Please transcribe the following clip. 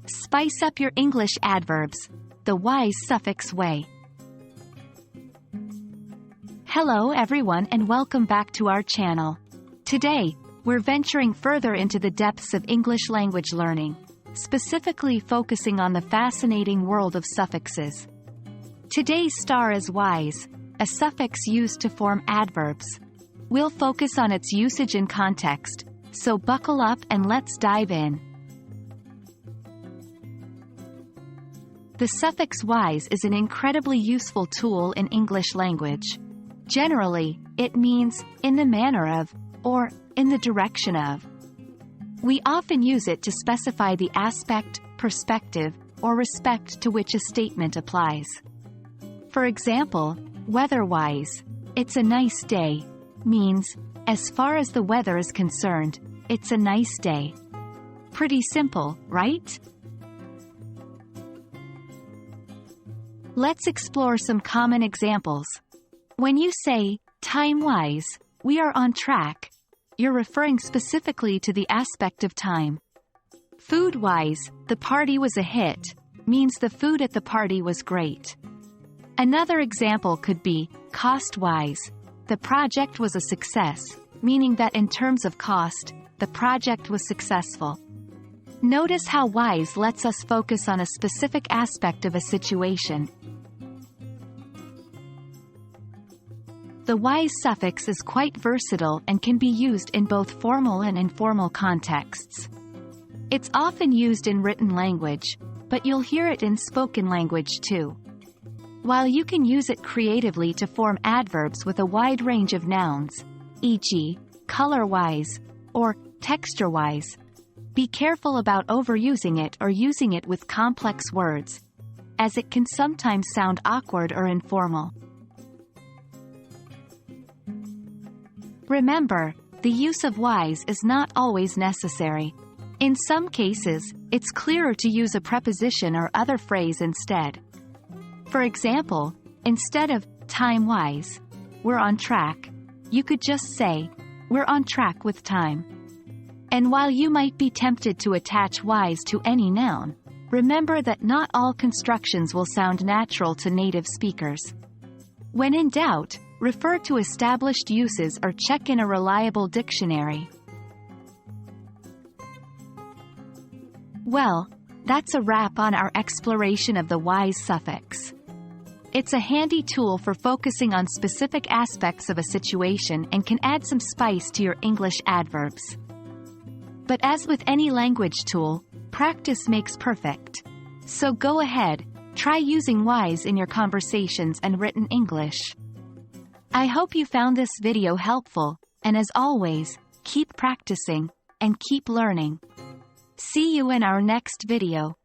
Spice up your English adverbs, the wise suffix way. Hello everyone and welcome back to our channel. Today, we're venturing further into the depths of English language learning, specifically focusing on the fascinating world of suffixes. Today's star is wise, a suffix used to form adverbs. We'll focus on its usage and context, so buckle up and let's dive in. The suffix wise is an incredibly useful tool in English language. Generally, it means, in the manner of, or, in the direction of. We often use it to specify the aspect, perspective, or respect to which a statement applies. For example, weather-wise, it's a nice day, means, as far as the weather is concerned, it's a nice day. Pretty simple, right? Let's explore some common examples. When you say, time-wise, we are on track, you're referring specifically to the aspect of time. Food-wise, the party was a hit, means the food at the party was great. Another example could be, cost-wise, the project was a success, meaning that in terms of cost, the project was successful. Notice how wise lets us focus on a specific aspect of a situation. The wise suffix is quite versatile and can be used in both formal and informal contexts. It's often used in written language, but you'll hear it in spoken language too. While you can use it creatively to form adverbs with a wide range of nouns, e.g., color-wise, or texture-wise, be careful about overusing it or using it with complex words, as it can sometimes sound awkward or informal. Remember, the use of wise is not always necessary. In some cases, it's clearer to use a preposition or other phrase instead. For example, instead of time-wise, we're on track, you could just say, we're on track with time. And while you might be tempted to attach wise to any noun, remember that not all constructions will sound natural to native speakers. When in doubt, refer to established uses or check in a reliable dictionary. Well, that's a wrap on our exploration of the wise suffix. It's a handy tool for focusing on specific aspects of a situation and can add some spice to your English adverbs. But as with any language tool, practice makes perfect. So go ahead, try using wise in your conversations and written English. I hope you found this video helpful, and as always, keep practicing, and keep learning. See you in our next video.